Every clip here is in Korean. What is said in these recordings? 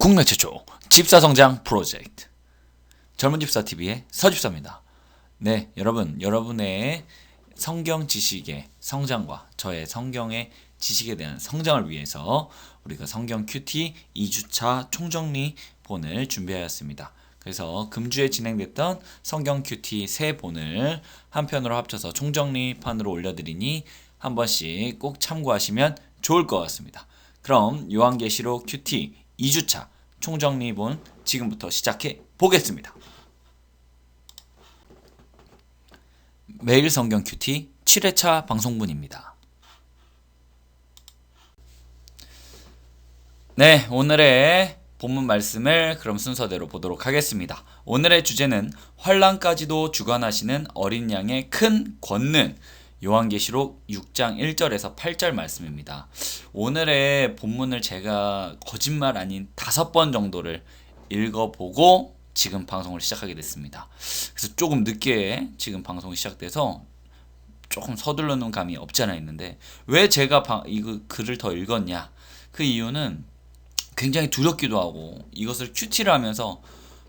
국내 최초 집사 성장 프로젝트 젊은 집사 TV의 서집사입니다. 네, 여러분의 성경 지식의 성장과 저의 성경의 지식에 대한 성장을 위해서 우리가 성경 큐티 2주차 총정리 본을 준비하였습니다. 그래서 금주에 진행됐던 성경 큐티 3본을 한 편으로 합쳐서 총정리판으로 올려드리니 한 번씩 꼭 참고하시면 좋을 것 같습니다. 그럼 요한계시록 큐티 2주차 총정리본 지금부터 시작해 보겠습니다. 매일 성경 큐티 7회차 방송분입니다. 네, 오늘의 본문 말씀을 그럼 순서대로 보도록 하겠습니다. 오늘의 주제는 환난까지도 주관하시는 어린 양의 큰 권능, 요한계시록 6장 1절에서 8절 말씀입니다. 오늘의 본문을 제가 거짓말 아닌 5번 정도를 읽어보고 지금 방송을 시작하게 됐습니다. 그래서 조금 늦게 지금 방송이 시작돼서 조금 서두르는 감이 없지 않아 있는데, 왜 제가 이 글을 더 읽었냐? 그 이유는 굉장히 두렵기도 하고 이것을 큐티를 하면서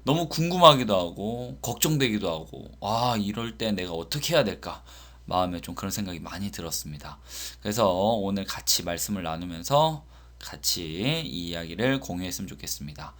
너무 궁금하기도 하고 걱정되기도 하고, 이럴 때 내가 어떻게 해야 될까? 마음에 좀 그런 생각이 많이 들었습니다. 그래서 오늘 같이 말씀을 나누면서 같이 이 이야기를 공유했으면 좋겠습니다.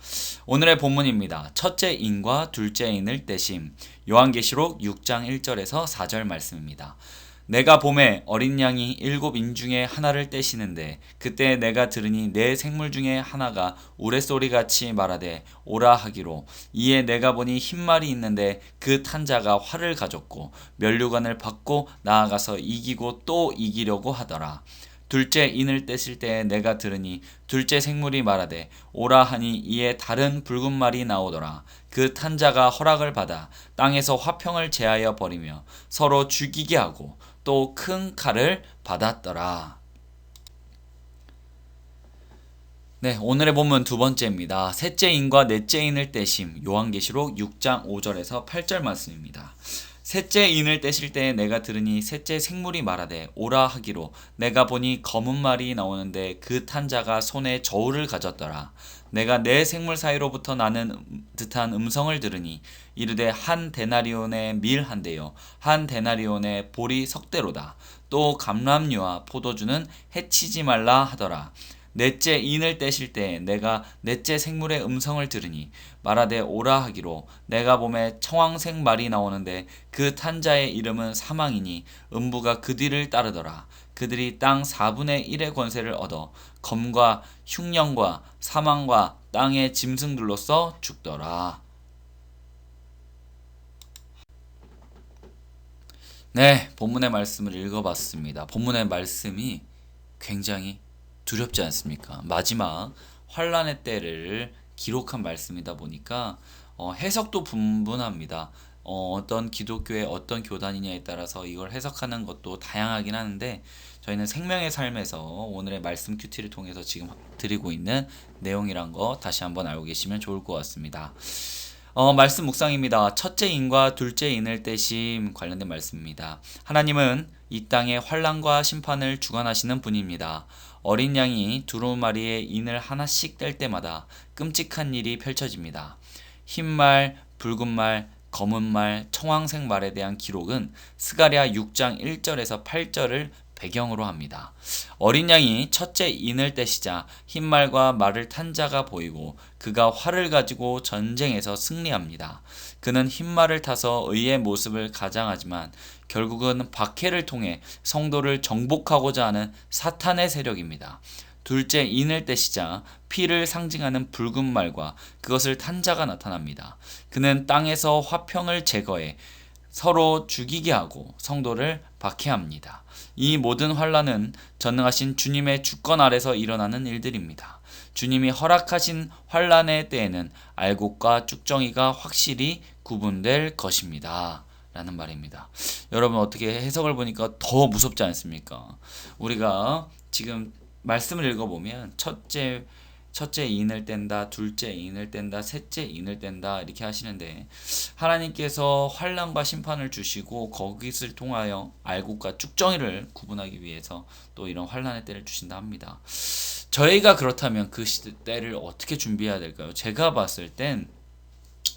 오늘의 본문입니다. 첫째 인과 둘째 인을 떼심, 요한계시록 6장 1절에서 4절 말씀입니다. 내가 보매 어린 양이 7인 중에 하나를 떼시는데, 그때 내가 들으니 네 생물 중에 하나가 우레소리같이 말하되 오라 하기로, 이에 내가 보니 흰 말이 있는데 그 탄 자가 활을 가졌고 면류관을 받고 나아가서 이기고 또 이기려고 하더라. 둘째 인을 떼실 때에 내가 들으니 둘째 생물이 말하되 오라 하니, 이에 다른 붉은 말이 나오더라. 그 탄 자가 허락을 받아 땅에서 화평을 제하여 버리며 서로 죽이게 하고 또 큰 칼을 받았더라. 네, 오늘의 본문 두 번째입니다. 셋째 인과 넷째 인을 떼심, 요한계시록 6장 5절에서 8절 말씀입니다. 셋째 인을 떼실 때에 내가 들으니 셋째 생물이 말하되 오라 하기로, 내가 보니 검은 말이 나오는데 그 탄 자가 손에 저울을 가졌더라. 내가 네 생물 사이로부터 나는 듯한 음성을 들으니 이르되 한 데나리온의 밀 한 대요 한 데나리온의 보리 석대로다. 또 감람류와 포도주는 해치지 말라 하더라. 넷째 인을 떼실 때 내가 넷째 생물의 음성을 들으니 말하되 오라 하기로, 내가 보매 청황색 말이 나오는데 그 탄 자의 이름은 사망이니 음부가 그 뒤를 따르더라. 그들이 땅 4분의 1의 권세를 얻어 검과 흉령과 사망과 땅의 짐승들로서 죽더라. 네, 본문의 말씀을 읽어봤습니다. 본문의 말씀이 굉장히 두렵지 않습니까? 마지막 환난의 때를 기록한 말씀이다 보니까 해석도 분분합니다. 어떤 기독교의 어떤 교단이냐에 따라서 이걸 해석하는 것도 다양하긴 하는데, 저희는 생명의 삶에서 오늘의 말씀 큐티를 통해서 지금 드리고 있는 내용이란 거 다시 한번 알고 계시면 좋을 것 같습니다. 말씀 묵상입니다. 첫째 인과 둘째 인을 떼심 관련된 말씀입니다. 하나님은 이 땅의 환난과 심판을 주관하시는 분입니다. 어린 양이 두루마리의 인을 하나씩 뗄 때마다 끔찍한 일이 펼쳐집니다. 흰 말, 붉은 말, 검은 말, 청황색 말에 대한 기록은 스가랴 6장 1절에서 8절을 배경으로 합니다. 어린 양이 첫째 인을 떼시자 흰 말과 말을 탄 자가 보이고 그가 활을 가지고 전쟁에서 승리합니다. 그는 흰 말을 타서 의의 모습을 가장하지만 결국은 박해를 통해 성도를 정복하고자 하는 사탄의 세력입니다. 둘째 인을 떼시자 피를 상징하는 붉은 말과 그것을 탄 자가 나타납니다. 그는 땅에서 화평을 제거해 서로 죽이게 하고 성도를 박해합니다. 이 모든 환난은 전능하신 주님의 주권 아래서 일어나는 일들입니다. 주님이 허락하신 환난의 때에는 알곡과 쭉정이가 확실히 구분될 것입니다. 라는 말입니다. 여러분, 어떻게 해석을 보니까 더 무섭지 않습니까? 우리가 지금 말씀을 읽어보면 첫째 인을 뗀다, 둘째 인을 뗀다, 셋째 인을 뗀다 이렇게 하시는데, 하나님께서 환난과 심판을 주시고 거기를 통하여 알곡과 쭉정이를 구분하기 위해서 또 이런 환난의 때를 주신다 합니다. 저희가 그렇다면 그 때를 어떻게 준비해야 될까요? 제가 봤을 땐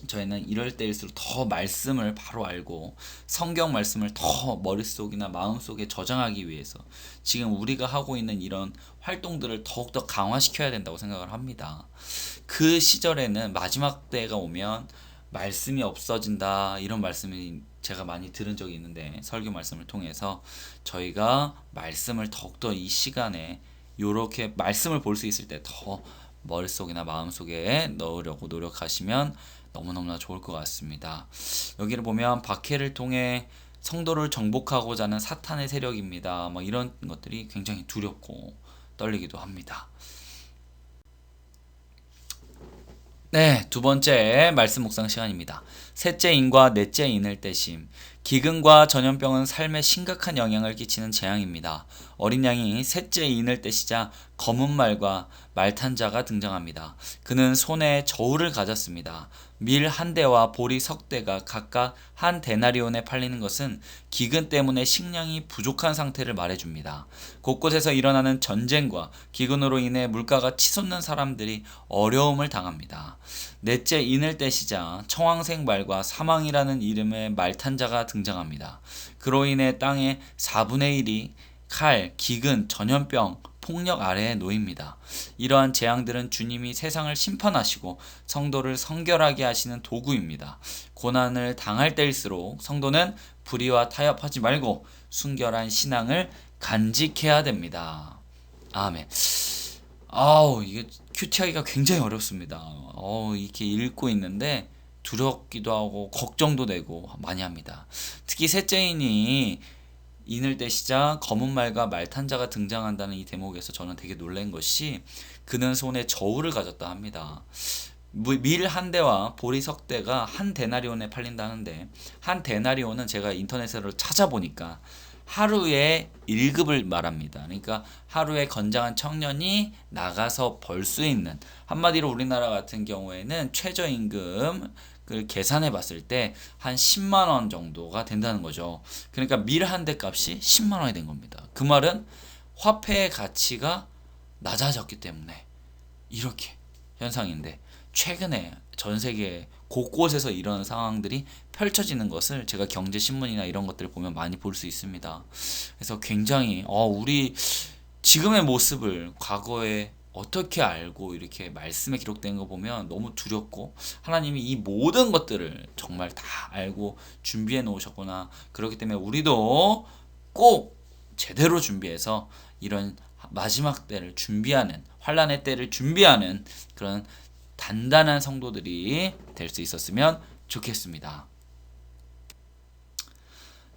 저희는 이럴 때일수록 더 말씀을 바로 알고 성경 말씀을 더 머릿속이나 마음속에 저장하기 위해서 지금 우리가 하고 있는 이런 활동들을 더욱더 강화시켜야 된다고 생각을 합니다. 그 시절에는 마지막 때가 오면 말씀이 없어진다 이런 말씀이 제가 많이 들은 적이 있는데, 설교 말씀을 통해서 저희가 말씀을 더욱더 이 시간에 요렇게 말씀을 볼 수 있을 때 더 머릿속이나 마음속에 넣으려고 노력하시면 너무너무나 좋을 것 같습니다. 여기를 보면 박해를 통해 성도를 정복하고자 하는 사탄의 세력입니다. 뭐 이런 것들이 굉장히 두렵고 떨리기도 합니다. 네, 두 번째 말씀 묵상 시간입니다. 셋째 인과 넷째 인을 떼심. 기근과 전염병은 삶에 심각한 영향을 끼치는 재앙입니다. 어린 양이 셋째 인을 떼시자 검은 말과 말탄 자가 등장합니다. 그는 손에 저울을 가졌습니다. 밀 한 대와 보리 석 대가 각각 한 데나리온에 팔리는 것은 기근 때문에 식량이 부족한 상태를 말해줍니다. 곳곳에서 일어나는 전쟁과 기근으로 인해 물가가 치솟는 사람들이 어려움을 당합니다. 넷째 인을 떼시자 청황색 말과 사망이라는 이름의 말탄자가 등장합니다. 그로 인해 땅의 4분의 1이 칼, 기근, 전염병, 폭력 아래에 놓입니다. 이러한 재앙들은 주님이 세상을 심판하시고 성도를 성결하게 하시는 도구입니다. 고난을 당할 때일수록 성도는 불의와 타협하지 말고 순결한 신앙을 간직해야 됩니다. 아멘. 이게 큐티하기가 굉장히 어렵습니다. 이렇게 읽고 있는데 두렵기도 하고 걱정도 되고 많이 합니다. 특히 셋째인이 인을 떼시자 검은 말과 말탄자가 등장한다는 이 대목에서 저는 되게 놀란 것이, 그는 손에 저울을 가졌다 합니다. 밀 한 대와 보리 석 대가 한 데나리온에 팔린다는데, 한 데나리온은 제가 인터넷으로 찾아보니까 하루에 1급을 말합니다. 그러니까 하루에 건장한 청년이 나가서 벌 수 있는, 한마디로 우리나라 같은 경우에는 최저임금 을 계산해 봤을 때 한 10만 원 정도가 된다는 거죠. 그러니까 밀 한 대 값이 10만 원이 된 겁니다. 그 말은 화폐의 가치가 낮아졌기 때문에 이렇게 현상인데, 최근에 전 세계 곳곳에서 이런 상황들이 펼쳐지는 것을 제가 경제신문이나 이런 것들을 보면 많이 볼 수 있습니다. 그래서 굉장히 우리 지금의 모습을 과거에 어떻게 알고 이렇게 말씀에 기록된 거 보면 너무 두렵고, 하나님이 이 모든 것들을 정말 다 알고 준비해 놓으셨구나. 그렇기 때문에 우리도 꼭 제대로 준비해서 이런 마지막 때를 준비하는, 환란의 때를 준비하는 그런 단단한 성도들이 될 수 있었으면 좋겠습니다.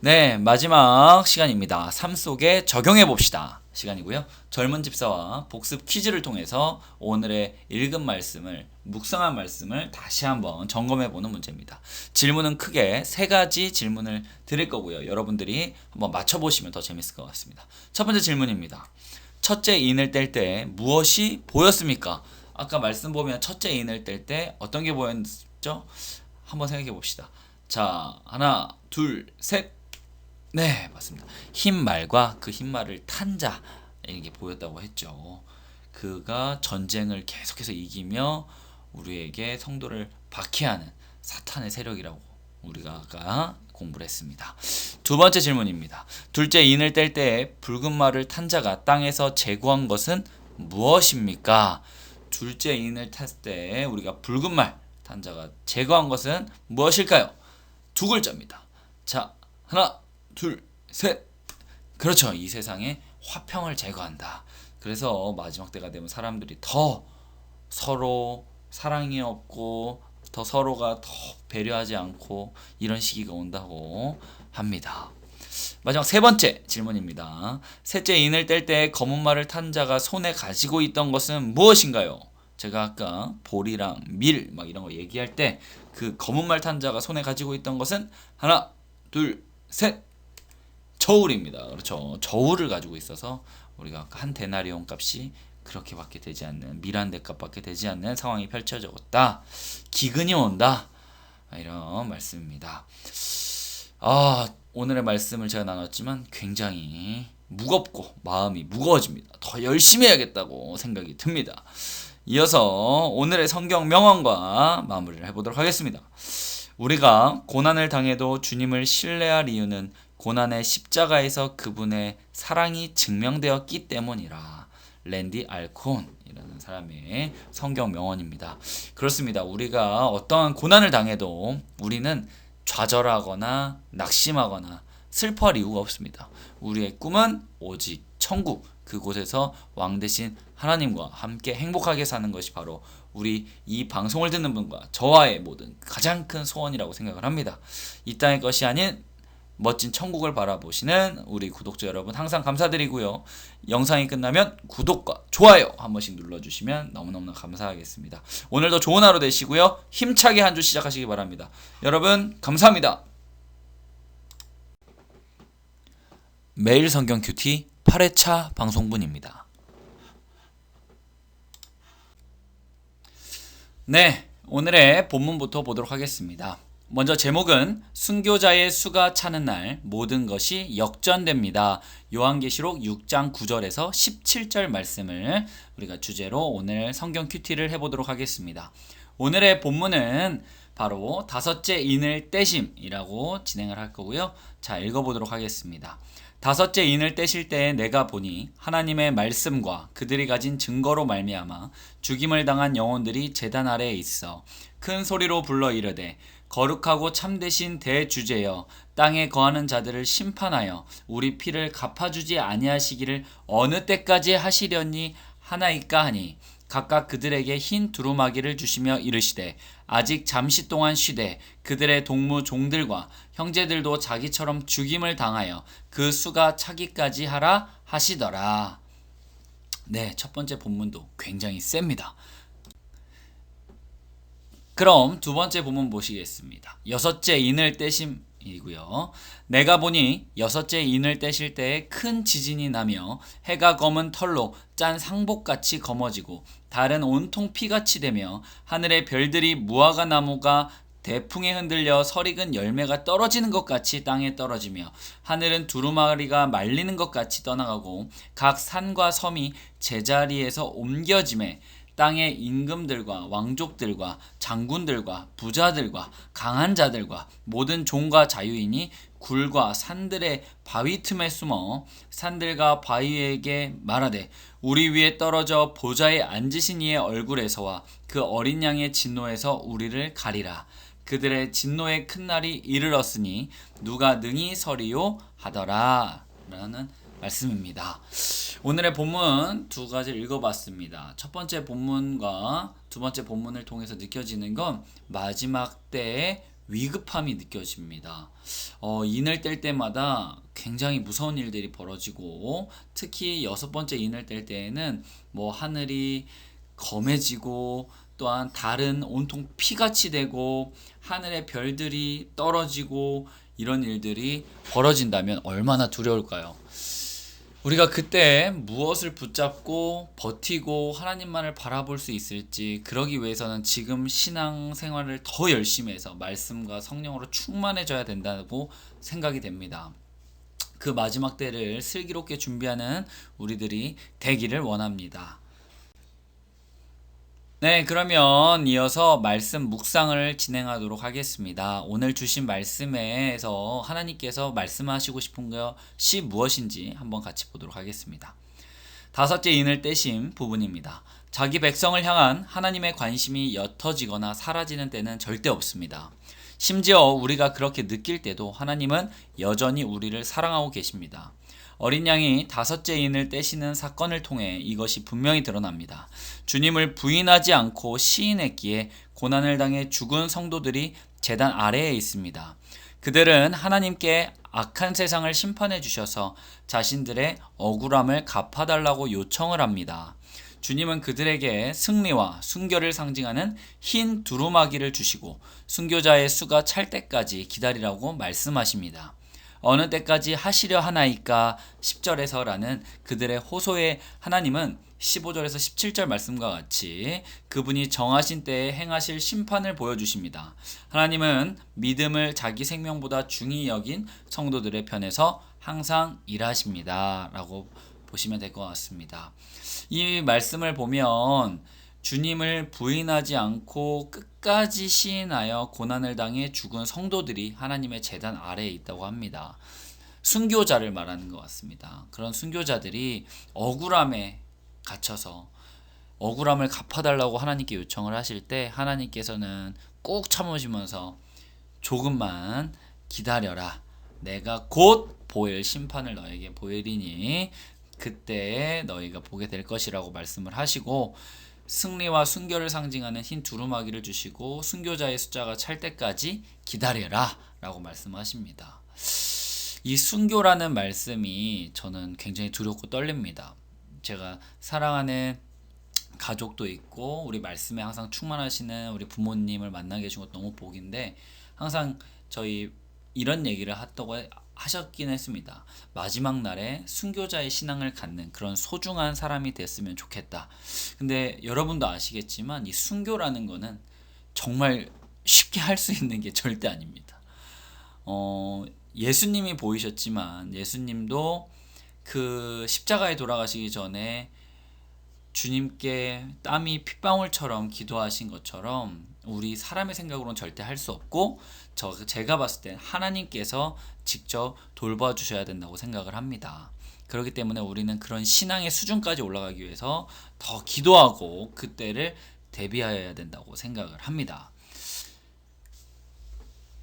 네, 마지막 시간입니다. 삶 속에 적용해 봅시다 시간이고요. 젊은 집사와 복습 퀴즈를 통해서 오늘의 읽은 말씀을, 묵상한 말씀을 다시 한번 점검해 보는 문제입니다. 질문은 크게 3가지 질문을 드릴 거고요. 여러분들이 한번 맞춰보시면 더 재밌을 것 같습니다. 첫 번째 질문입니다. 첫째 인을 뗄 때 무엇이 보였습니까? 아까 말씀 보면 첫째 인을 뗄 때 어떤 게 보였죠? 한번 생각해 봅시다. 자, 하나, 둘, 셋. 네, 맞습니다. 흰 말과 그 흰 말을 탄 자, 이게 보였다고 했죠. 그가 전쟁을 계속해서 이기며 우리에게 성도를 박해하는 사탄의 세력이라고 우리가 아까 공부를 했습니다. 두 번째 질문입니다. 둘째 인을 뗄 때 붉은 말을 탄 자가 땅에서 제거한 것은 무엇입니까? 둘째 인을 탔을 때 우리가 붉은 말 탄 자가 제거한 것은 무엇일까요? 2글자입니다. 자, 하나, 둘, 셋. 그렇죠. 이 세상에 화평을 제거한다. 그래서 마지막 때가 되면 사람들이 더 서로 사랑이 없고 더 서로가 더 배려하지 않고 이런 시기가 온다고 합니다. 마지막 3번째 질문입니다. 셋째 인을 뗄 때 검은 말을 탄 자가 손에 가지고 있던 것은 무엇인가요? 제가 아까 보리랑 밀 막 이런 거 얘기할 때 그 검은 말 탄 자가 손에 가지고 있던 것은 하나, 둘, 셋. 저울입니다. 그렇죠. 저울을 가지고 있어서 우리가 한 데나리온 값이 그렇게밖에 되지 않는, 밀 한 대 값밖에 되지 않는 상황이 펼쳐졌다. 기근이 온다. 이런 말씀입니다. 오늘의 말씀을 제가 나눴지만 굉장히 무겁고 마음이 무거워집니다. 더 열심히 해야겠다고 생각이 듭니다. 이어서 오늘의 성경 명언과 마무리를 해보도록 하겠습니다. 우리가 고난을 당해도 주님을 신뢰할 이유는 고난의 십자가에서 그분의 사랑이 증명되었기 때문이라. 랜디 알콘이라는 사람의 성경 명언입니다. 그렇습니다. 우리가 어떠한 고난을 당해도 우리는 좌절하거나 낙심하거나 슬퍼할 이유가 없습니다. 우리의 꿈은 오직 천국, 그곳에서 왕 대신 하나님과 함께 행복하게 사는 것이 바로 우리 이 방송을 듣는 분과 저와의 모든 가장 큰 소원이라고 생각을 합니다. 이 땅의 것이 아닌 멋진 천국을 바라보시는 우리 구독자 여러분 항상 감사드리고요. 영상이 끝나면 구독과 좋아요 한 번씩 눌러주시면 너무너무 감사하겠습니다. 오늘도 좋은 하루 되시고요. 힘차게 한 주 시작하시기 바랍니다. 여러분 감사합니다. 매일 성경 큐티 8회차 방송분입니다. 네, 오늘의 본문부터 보도록 하겠습니다. 먼저 제목은 순교자의 수가 차는 날 모든 것이 역전됩니다. 요한계시록 6장 9절에서 17절 말씀을 우리가 주제로 오늘 성경 큐티를 해보도록 하겠습니다. 오늘의 본문은 바로 다섯째 인을 떼심이라고 진행을 할 거고요. 자, 읽어보도록 하겠습니다. 다섯째 인을 떼실 때에 내가 보니 하나님의 말씀과 그들이 가진 증거로 말미암아 죽임을 당한 영혼들이 제단 아래에 있어 큰 소리로 불러 이르되 거룩하고 참되신 대주제여 땅에 거하는 자들을 심판하여 우리 피를 갚아주지 아니하시기를 어느 때까지 하시려니 하나이까 하니 각각 그들에게 흰 두루마기를 주시며 이르시되 아직 잠시 동안 쉬되 그들의 동무 종들과 형제들도 자기처럼 죽임을 당하여 그 수가 차기까지 하라 하시더라. 네, 첫 번째 본문도 굉장히 셉니다. 그럼 두 번째 본문 보시겠습니다. 여섯째 인을 떼심이고요. 내가 보니 여섯째 인을 떼실 때에 큰 지진이 나며 해가 검은 털로 짠 상복같이 검어지고 달은 온통 피같이 되며 하늘의 별들이 무화과 나무가 대풍에 흔들려 설익은 열매가 떨어지는 것 같이 땅에 떨어지며 하늘은 두루마리가 말리는 것 같이 떠나가고 각 산과 섬이 제자리에서 옮겨짐에 땅의 임금들과 왕족들과 장군들과 부자들과 강한 자들과 모든 종과 자유인이 굴과 산들의 바위 틈에 숨어 산들과 바위에게 말하되 우리 위에 떨어져 보좌에 앉으신 이의 얼굴에서와 그 어린 양의 진노에서 우리를 가리라. 그들의 진노의 큰 날이 이르렀으니 누가 능히 서리요 하더라. 라는 말씀입니다. 오늘의 본문 두 가지를 읽어봤습니다. 첫 번째 본문과 두 번째 본문을 통해서 느껴지는 건 마지막 때의 위급함이 느껴집니다. 인을 뗄 때마다 굉장히 무서운 일들이 벌어지고 특히 여섯 번째 인을 뗄 때에는 뭐 하늘이 검해지고 또한 달은 온통 피같이 되고 하늘의 별들이 떨어지고 이런 일들이 벌어진다면 얼마나 두려울까요? 우리가 그때 무엇을 붙잡고 버티고 하나님만을 바라볼 수 있을지 그러기 위해서는 지금 신앙생활을 더 열심히 해서 말씀과 성령으로 충만해져야 된다고 생각이 됩니다. 그 마지막 때를 슬기롭게 준비하는 우리들이 되기를 원합니다. 네, 그러면 이어서 말씀 묵상을 진행하도록 하겠습니다. 오늘 주신 말씀에서 하나님께서 말씀하시고 싶은 것이 무엇인지 한번 같이 보도록 하겠습니다. 다섯째 인을 떼심 부분입니다. 자기 백성을 향한 하나님의 관심이 옅어지거나 사라지는 때는 절대 없습니다. 심지어 우리가 그렇게 느낄 때도 하나님은 여전히 우리를 사랑하고 계십니다. 어린 양이 다섯째 인을 떼시는 사건을 통해 이것이 분명히 드러납니다. 주님을 부인하지 않고 시인했기에 고난을 당해 죽은 성도들이 제단 아래에 있습니다. 그들은 하나님께 악한 세상을 심판해 주셔서 자신들의 억울함을 갚아달라고 요청을 합니다. 주님은 그들에게 승리와 순교를 상징하는 흰 두루마기를 주시고 순교자의 수가 찰 때까지 기다리라고 말씀하십니다. 어느 때까지 하시려 하나이까 10절에서라는 그들의 호소에 하나님은 15절에서 17절 말씀과 같이 그분이 정하신 때에 행하실 심판을 보여주십니다. 하나님은 믿음을 자기 생명보다 중히 여긴 성도들의 편에서 항상 일하십니다. 라고 보시면 될 것 같습니다. 이 말씀을 보면 주님을 부인하지 않고 끝까지 시인하여 고난을 당해 죽은 성도들이 하나님의 제단 아래에 있다고 합니다. 순교자를 말하는 것 같습니다. 그런 순교자들이 억울함에 갇혀서 억울함을 갚아달라고 하나님께 요청을 하실 때 하나님께서는 꾹 참으시면서 조금만 기다려라. 내가 곧 보일 심판을 너에게 보이리니 그때 너희가 보게 될 것이라고 말씀을 하시고 승리와 순교를 상징하는 흰 두루마기를 주시고 순교자의 숫자가 찰 때까지 기다려라 라고 말씀하십니다. 이 순교라는 말씀이 저는 굉장히 두렵고 떨립니다. 제가 사랑하는 가족도 있고 우리 말씀에 항상 충만하시는 우리 부모님을 만나게 해준 것도 너무 복인데 항상 저희 이런 얘기를 하셨긴 했습니다. 마지막 날에 순교자의 신앙을 갖는 그런 소중한 사람이 됐으면 좋겠다. 근데 여러분도 아시겠지만 이 순교라는 거는 정말 쉽게 할 수 있는 게 절대 아닙니다. 예수님이 보이셨지만 예수님도 그 십자가에 돌아가시기 전에 주님께 땀이 핏방울처럼 기도하신 것처럼 우리 사람의 생각으로는 절대 할 수 없고 제가 봤을 때 하나님께서 직접 돌봐주셔야 된다고 생각을 합니다. 그렇기 때문에 우리는 그런 신앙의 수준까지 올라가기 위해서 더 기도하고 그때를 대비해야 된다고 생각을 합니다.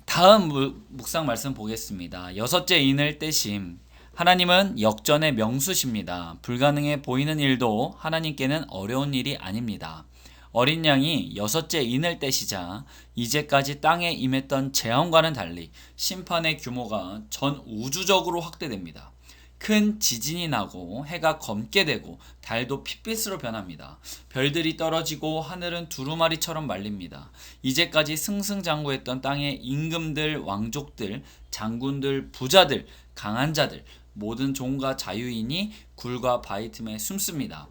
다음 묵상 말씀 보겠습니다. 여섯째 인을 떼심. 하나님은 역전의 명수십니다. 불가능해 보이는 일도 하나님께는 어려운 일이 아닙니다. 어린 양이 여섯째 인을 떼시자 이제까지 땅에 임했던 재앙과는 달리 심판의 규모가 전 우주적으로 확대됩니다. 큰 지진이 나고 해가 검게 되고 달도 핏빛으로 변합니다. 별들이 떨어지고 하늘은 두루마리처럼 말립니다. 이제까지 승승장구했던 땅의 임금들, 왕족들, 장군들, 부자들, 강한 자들, 모든 종과 자유인이 굴과 바위 틈에 숨습니다.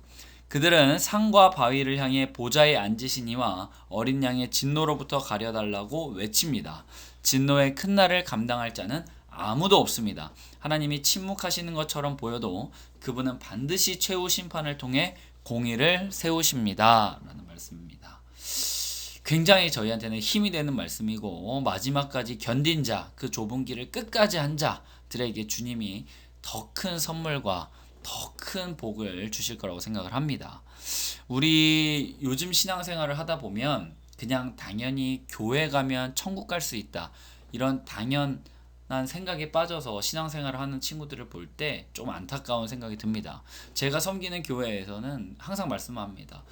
그들은 산과 바위를 향해 보좌에 앉으시니와 어린 양의 진노로부터 가려달라고 외칩니다. 진노의 큰 날을 감당할 자는 아무도 없습니다. 하나님이 침묵하시는 것처럼 보여도 그분은 반드시 최후 심판을 통해 공의를 세우십니다. 라는 말씀입니다. 굉장히 저희한테는 힘이 되는 말씀이고 마지막까지 견딘 자, 그 좁은 길을 끝까지 한 자들에게 주님이 더 큰 선물과 더 큰 복을 주실 거라고 생각을 합니다. 우리 요즘 신앙생활을 하다 보면 그냥 당연히 교회 가면 천국 갈 수 있다. 이런 당연한 생각에 빠져서 신앙생활을 하는 친구들을 볼 때 좀 안타까운 생각이 듭니다. 제가 섬기는 교회에서는 항상 말씀합니다.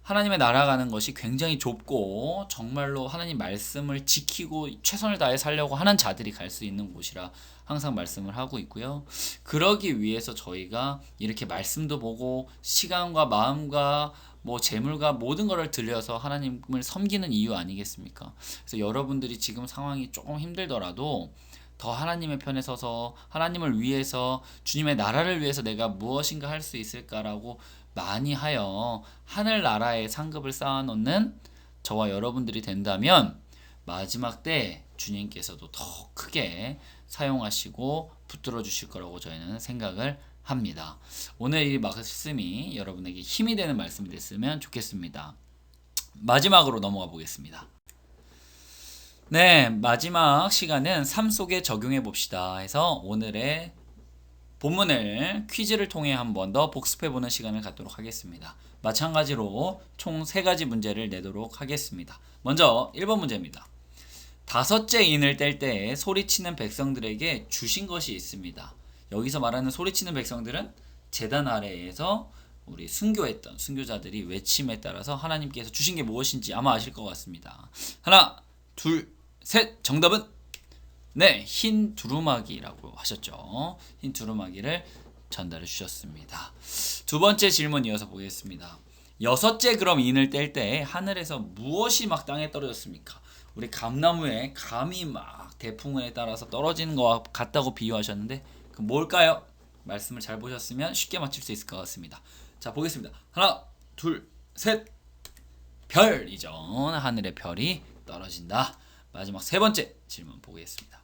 하나님의 나라 가는 것이 굉장히 좁고 정말로 하나님 말씀을 지키고 최선을 다해 살려고 하는 자들이 갈 수 있는 곳이라 항상 말씀을 하고 있고요. 그러기 위해서 저희가 이렇게 말씀도 보고 시간과 마음과 재물과 모든 것을 들여서 하나님을 섬기는 이유 아니겠습니까? 그래서 여러분들이 지금 상황이 조금 힘들더라도 더 하나님의 편에 서서 하나님을 위해서 주님의 나라를 위해서 내가 무엇인가 할 수 있을까라고 많이 하여 하늘나라의 상급을 쌓아놓는 저와 여러분들이 된다면 마지막 때 주님께서도 더 크게 사용하시고 붙들어 주실 거라고 저희는 생각을 합니다. 오늘 이 말씀이 여러분에게 힘이 되는 말씀이 됐으면 좋겠습니다. 마지막으로 넘어가 보겠습니다. 네, 마지막 시간은 삶 속에 적용해 봅시다 해서 오늘의 본문을 퀴즈를 통해 한 번 더 복습해 보는 시간을 갖도록 하겠습니다. 마찬가지로 총 3가지 문제를 내도록 하겠습니다. 먼저 1번 문제입니다. 다섯째 인을 뗄 때 소리치는 백성들에게 주신 것이 있습니다. 여기서 말하는 소리치는 백성들은 제단 아래에서 우리 순교했던 순교자들이 외침에 따라서 하나님께서 주신 게 무엇인지 아마 아실 것 같습니다. 하나, 둘, 셋. 정답은 네, 흰 두루마기라고 하셨죠. 흰 두루마기를 전달해 주셨습니다. 두 번째 질문 이어서 보겠습니다. 여섯째 그럼 인을 뗄 때 하늘에서 무엇이 막 땅에 떨어졌습니까? 우리 감나무에 감이 막 대풍에 따라서 떨어지는 것 같다고 비유하셨는데 그 뭘까요? 말씀을 잘 보셨으면 쉽게 맞힐 수 있을 것 같습니다. 자, 보겠습니다. 하나, 둘, 셋. 별이죠. 하늘의 별이 떨어진다. 마지막 세 번째 질문 보겠습니다.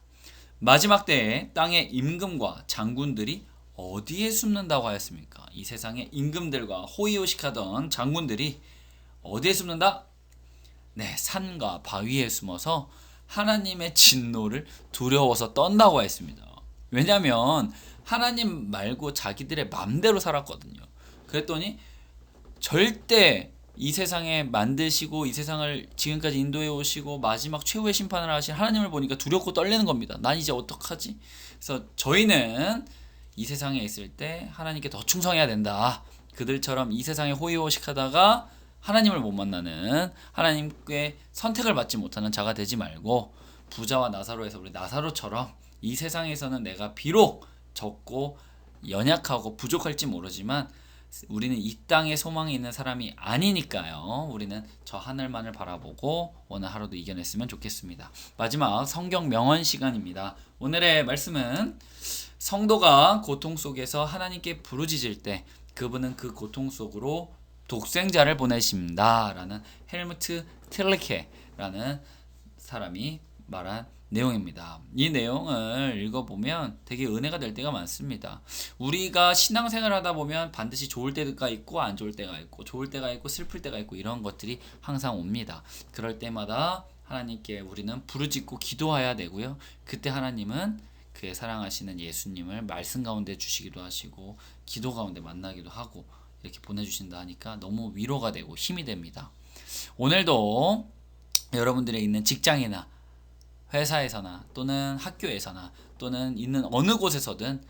마지막 때에 땅의 임금과 장군들이 어디에 숨는다고 하였습니까? 이 세상의 임금들과 호의호식하던 장군들이 어디에 숨는다? 네, 산과 바위에 숨어서 하나님의 진노를 두려워서 떤다고 했습니다. 왜냐하면 하나님 말고 자기들의 맘대로 살았거든요. 그랬더니 절대 이 세상에 만드시고 이 세상을 지금까지 인도해 오시고 마지막 최후의 심판을 하신 하나님을 보니까 두렵고 떨리는 겁니다. 난 이제 어떡하지? 그래서 저희는 이 세상에 있을 때 하나님께 더 충성해야 된다. 그들처럼 이 세상에 호의호식하다가 하나님을 못 만나는, 하나님께 선택을 받지 못하는 자가 되지 말고, 부자와 나사로에서 우리 나사로처럼 이 세상에서는 내가 비록 적고 연약하고 부족할지 모르지만 우리는 이 땅에 소망이 있는 사람이 아니니까요. 우리는 저 하늘만을 바라보고 오늘 하루도 이겨냈으면 좋겠습니다. 마지막 성경 명언 시간입니다. 오늘의 말씀은 성도가 고통 속에서 하나님께 부르짖을 때 그분은 그 고통 속으로 독생자를 보내십니다. 라는 헬무트 틸리케라는 사람이 말한 내용입니다. 이 내용을 읽어보면 되게 은혜가 될 때가 많습니다. 우리가 신앙생활을 하다 보면 반드시 좋을 때가 있고 안 좋을 때가 있고, 좋을 때가 있고 슬플 때가 있고, 이런 것들이 항상 옵니다. 그럴 때마다 하나님께 우리는 부르짖고 기도해야 되고요. 그때 하나님은 그의 사랑하시는 예수님을 말씀 가운데 주시기도 하시고 기도 가운데 만나기도 하고 이렇게 보내주신다 하니까 너무 위로가 되고 힘이 됩니다. 오늘도 여러분들이 있는 직장이나 회사에서나 또는 학교에서나 또는 있는 어느 곳에서든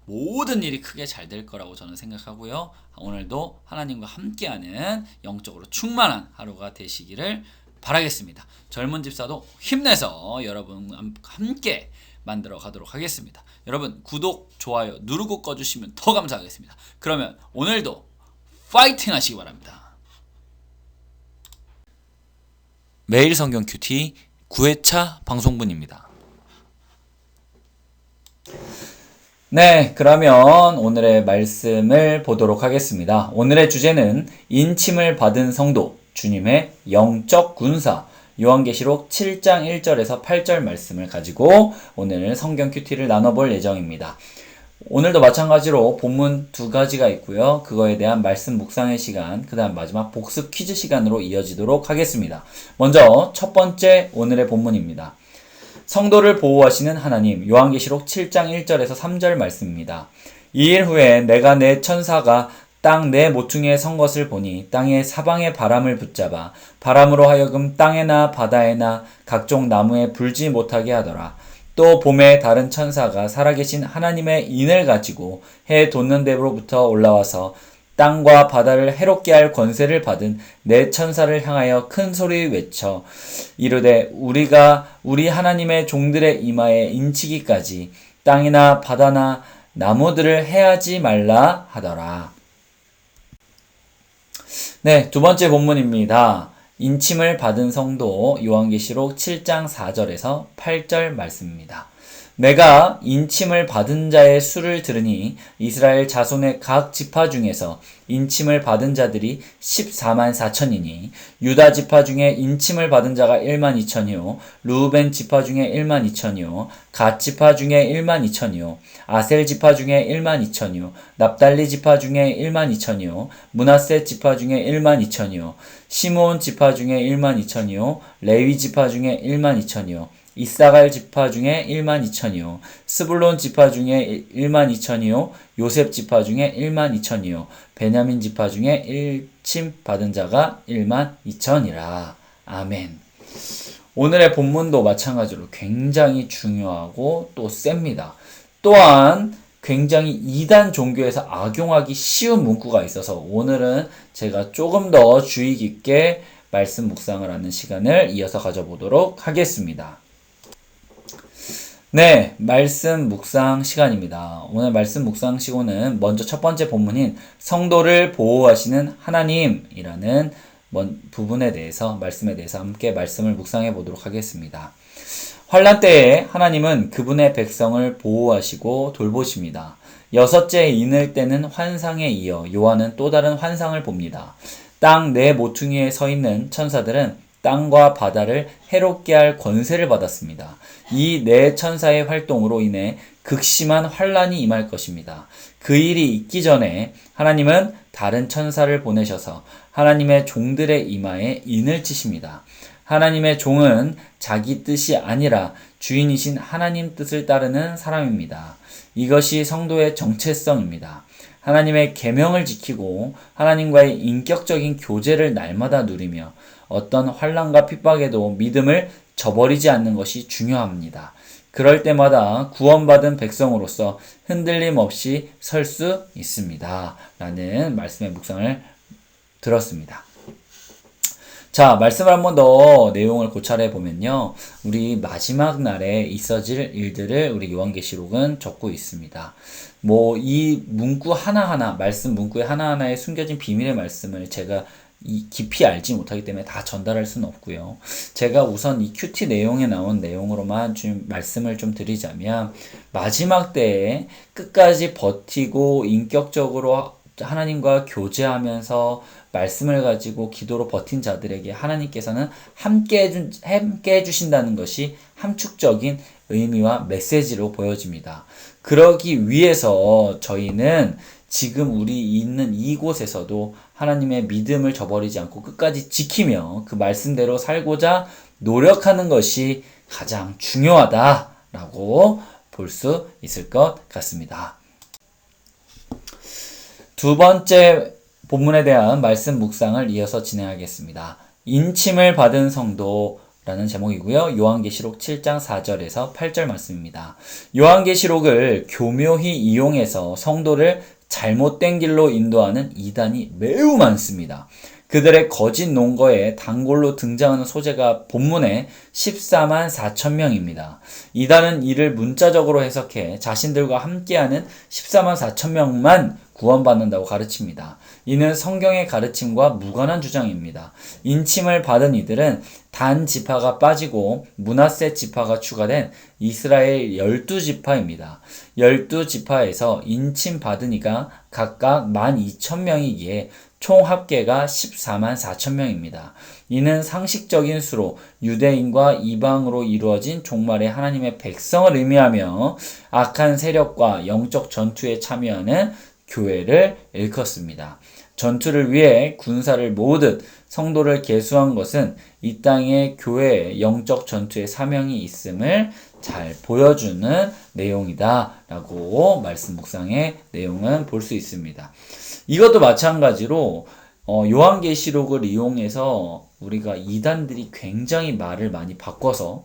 모든 일이 크게 잘 될 거라고 저는 생각하고요. 오늘도 하나님과 함께하는 영적으로 충만한 하루가 되시기를 바라겠습니다. 젊은 집사도 힘내서 여러분 함께 만들어 가도록 하겠습니다. 여러분 구독, 좋아요 누르고 꺼주시면 더 감사하겠습니다. 그러면 오늘도 파이팅 하시기 바랍니다. 매일 성경 큐티 9회차 방송분입니다. 네, 그러면 오늘의 말씀을 보도록 하겠습니다. 오늘의 주제는 인침을 받은 성도, 주님의 영적 군사, 요한계시록 7장 1절에서 8절 말씀을 가지고 오늘 성경 큐티를 나눠볼 예정입니다. 오늘도 마찬가지로 본문 두 가지가 있고요. 그거에 대한 말씀 묵상의 시간, 그 다음 마지막 복습 퀴즈 시간으로 이어지도록 하겠습니다. 먼저 첫 번째 오늘의 본문입니다. 성도를 보호하시는 하나님, 요한계시록 7장 1절에서 3절 말씀입니다. 2일 후에 내가 내 천사가 땅 내 모퉁이에 선 것을 보니 땅의 사방의 바람을 붙잡아 바람으로 하여금 땅에나 바다에나 각종 나무에 불지 못하게 하더라. 또 봄에 다른 천사가 살아계신 하나님의 인을 가지고 해 돋는 데로부터 올라와서 땅과 바다를 해롭게 할 권세를 받은 네 천사를 향하여 큰 소리 외쳐 이르되 우리가 우리 하나님의 종들의 이마에 인치기까지 땅이나 바다나 나무들을 해하지 말라 하더라. 네, 두 번째 본문입니다. 인침을 받은 성도, 요한계시록 7장 4절에서 8절 말씀입니다. 내가 인침을 받은 자의 수를 들으니 이스라엘 자손의 각 지파 중에서 인침을 받은 자들이 14만 4천이니 유다 지파 중에 인침을 받은 자가 1만 2천이요 루벤 지파 중에 1만 2천이요 갓 지파 중에 1만 2천이요 아셀 지파 중에 1만 2천이요 납달리 지파 중에 1만 2천이요 므낫세 지파 중에 1만 2천이요 시므온 지파 중에 1만 2천이요 레위 지파 중에 1만 2천이요 이사갈 지파 중에 1만 2천이요 스불론 지파 중에 1만 2천이요 요셉 지파 중에 1만 2천이요 베냐민 지파 중에 일침 받은 자가 1만 2천이라. 아멘. 오늘의 본문도 마찬가지로 굉장히 중요하고 또 셉니다. 또한 굉장히 이단 종교에서 악용하기 쉬운 문구가 있어서 오늘은 제가 조금 더 주의 깊게 말씀 묵상을 하는 시간을 이어서 가져보도록 하겠습니다. 네, 말씀 묵상 시간입니다. 오늘 말씀 묵상 시간은 먼저 첫 번째 본문인 성도를 보호하시는 하나님이라는 부분에 대해서, 말씀에 대해서 함께 말씀을 묵상해 보도록 하겠습니다. 환난 때에 하나님은 그분의 백성을 보호하시고 돌보십니다. 여섯째 인을 때는 환상에 이어 요한은 또 다른 환상을 봅니다. 땅 네 모퉁이에 서 있는 천사들은 땅과 바다를 해롭게 할 권세를 받았습니다. 이 네 천사의 활동으로 인해 극심한 환란이 임할 것입니다. 그 일이 있기 전에 하나님은 다른 천사를 보내셔서 하나님의 종들의 이마에 인을 치십니다. 하나님의 종은 자기 뜻이 아니라 주인이신 하나님 뜻을 따르는 사람입니다. 이것이 성도의 정체성입니다. 하나님의 계명을 지키고 하나님과의 인격적인 교제를 날마다 누리며 어떤 환난과 핍박에도 믿음을 저버리지 않는 것이 중요합니다. 그럴 때마다 구원받은 백성으로서 흔들림 없이 설 수 있습니다. 라는 말씀의 묵상을 들었습니다. 자, 말씀을 한 번 더 내용을 고찰해 보면요. 우리 마지막 날에 있어질 일들을 우리 요한계시록은 적고 있습니다. 이 문구 하나하나, 말씀 문구의 하나하나에 숨겨진 비밀의 말씀을 제가 깊이 알지 못하기 때문에 다 전달할 수는 없고요. 제가 우선 이 큐티 내용에 나온 내용으로만 좀 말씀을 좀 드리자면, 마지막 때에 끝까지 버티고 인격적으로 하나님과 교제하면서 말씀을 가지고 기도로 버틴 자들에게 하나님께서는 함께 해주신다는 것이 함축적인 의미와 메시지로 보여집니다. 그러기 위해서 저희는 지금 우리 있는 이곳에서도 하나님의 믿음을 저버리지 않고 끝까지 지키며 그 말씀대로 살고자 노력하는 것이 가장 중요하다라고 볼 수 있을 것 같습니다. 두 번째 본문에 대한 말씀 묵상을 이어서 진행하겠습니다. 인침을 받은 성도라는 제목이고요. 요한계시록 7장 4절에서 8절 말씀입니다. 요한계시록을 교묘히 이용해서 성도를 잘못된 길로 인도하는 이단이 매우 많습니다. 그들의 거짓 논거에 단골로 등장하는 소재가 본문에 14만 4천 명입니다. 이단은 이를 문자적으로 해석해 자신들과 함께하는 14만 4천 명만 구원받는다고 가르칩니다. 이는 성경의 가르침과 무관한 주장입니다. 인침을 받은 이들은 단 지파가 빠지고 므낫세 지파가 추가된 이스라엘 12지파입니다. 12지파에서 인침 받은 이가 각각 12,000명이기에 총 합계가 14만 4천 명입니다. 이는 상식적인 수로 유대인과 이방으로 이루어진 종말의 하나님의 백성을 의미하며 악한 세력과 영적 전투에 참여하는 교회를 일컫습니다. 전투를 위해 군사를 모으듯 성도를 계수한 것은 이 땅의 교회의 영적 전투의 사명이 있음을 잘 보여주는 내용이다 라고 말씀 묵상의 내용은 볼 수 있습니다. 이것도 마찬가지로 요한계시록을 이용해서 우리가 이단들이 굉장히 말을 많이 바꿔서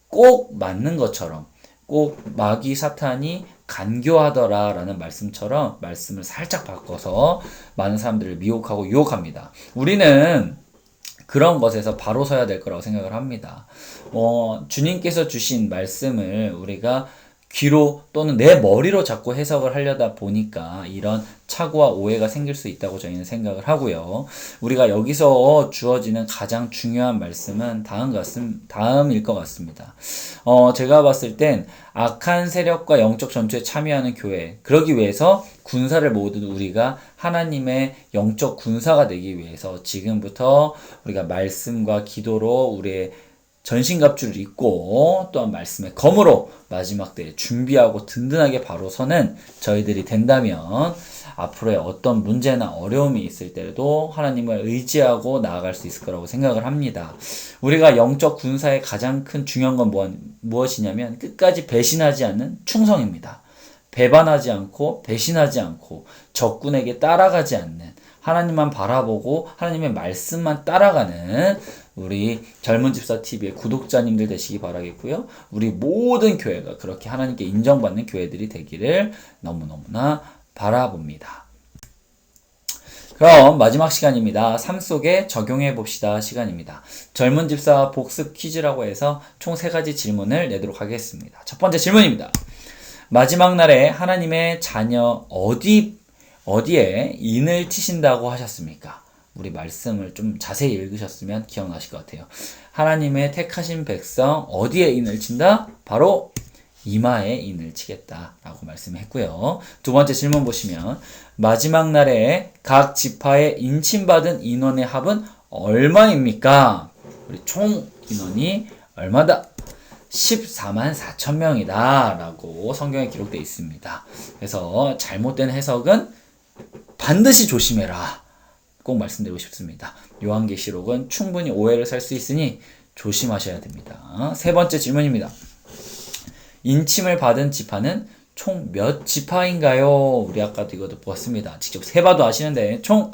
꼭 맞는 것처럼, 꼭 마귀 사탄이 간교하더라 라는 말씀처럼 말씀을 살짝 바꿔서 많은 사람들을 미혹하고 유혹합니다. 우리는 그런 것에서 바로 서야 될 거라고 생각을 합니다. 주님께서 주신 말씀을 우리가 귀로 또는 내 머리로 자꾸 해석을 하려다 보니까 이런 착오와 오해가 생길 수 있다고 저희는 생각을 하고요. 우리가 여기서 주어지는 가장 중요한 말씀은 다음일 것 같습니다. 제가 봤을 땐 악한 세력과 영적 전투에 참여하는 교회, 그러기 위해서 군사를 모든 우리가 하나님의 영적 군사가 되기 위해서 지금부터 우리가 말씀과 기도로 우리의 전신갑주를 입고 또한 말씀의 검으로 마지막 때에 준비하고 든든하게 바로 서는 저희들이 된다면 앞으로의 어떤 문제나 어려움이 있을 때도 하나님을 의지하고 나아갈 수 있을 거라고 생각을 합니다. 우리가 영적 군사의 가장 큰 중요한 건 무엇이냐면 끝까지 배신하지 않는 충성입니다. 배반하지 않고 배신하지 않고 적군에게 따라가지 않는, 하나님만 바라보고 하나님의 말씀만 따라가는 우리 젊은 집사 TV의 구독자님들 되시기 바라겠고요. 우리 모든 교회가 그렇게 하나님께 인정받는 교회들이 되기를 너무너무나 바라봅니다. 그럼 마지막 시간입니다. 삶 속에 적용해 봅시다 시간입니다. 젊은 집사 복습 퀴즈라고 해서 총 3가지 질문을 내도록 하겠습니다. 첫 번째 질문입니다. 마지막 날에 하나님의 자녀 어디에 인을 치신다고 하셨습니까? 우리 말씀을 좀 자세히 읽으셨으면 기억나실 것 같아요. 하나님의 택하신 백성 어디에 인을 친다? 바로 이마에 인을 치겠다라고 말씀했고요. 두 번째 질문 보시면 마지막 날에 각 지파에 인침받은 인원의 합은 얼마입니까? 우리 총 인원이 얼마다? 14만 4천 명이다 라고 성경에 기록되어 있습니다. 그래서 잘못된 해석은 반드시 조심해라. 꼭 말씀드리고 싶습니다. 요한계시록은 충분히 오해를 살 수 있으니 조심하셔야 됩니다. 세 번째 질문입니다. 인침을 받은 지파는 총 몇 지파인가요? 우리 아까도 이것도 보았습니다. 직접 세봐도 아시는데 총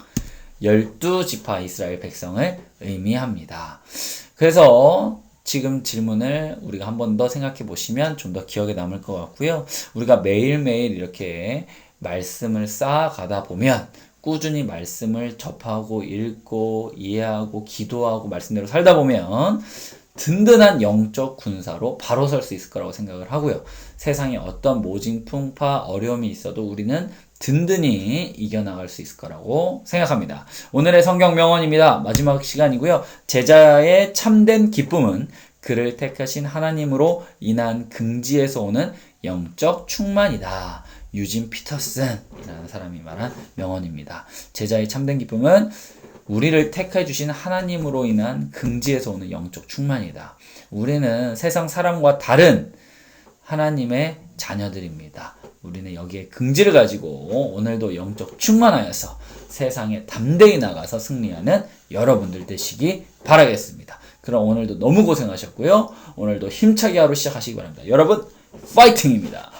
12지파 이스라엘 백성을 의미합니다. 그래서 지금 질문을 우리가 한 번 더 생각해 보시면 좀 더 기억에 남을 것 같고요. 우리가 매일매일 이렇게 말씀을 쌓아가다 보면 꾸준히 말씀을 접하고 읽고 이해하고 기도하고 말씀대로 살다 보면 든든한 영적 군사로 바로 설 수 있을 거라고 생각을 하고요. 세상에 어떤 모진, 풍파, 어려움이 있어도 우리는 든든히 이겨나갈 수 있을 거라고 생각합니다. 오늘의 성경 명언입니다. 마지막 시간이고요. 제자의 참된 기쁨은 그를 택하신 하나님으로 인한 긍지에서 오는 영적 충만이다. 유진 피터슨이라는 사람이 말한 명언입니다. 제자의 참된 기쁨은 우리를 택해 주신 하나님으로 인한 긍지에서 오는 영적 충만이다. 우리는 세상 사람과 다른 하나님의 자녀들입니다. 우리는 여기에 긍지를 가지고 오늘도 영적 충만하여서 세상에 담대히 나가서 승리하는 여러분들 되시기 바라겠습니다. 그럼 오늘도 너무 고생하셨고요. 오늘도 힘차게 하루 시작하시기 바랍니다. 여러분 파이팅입니다.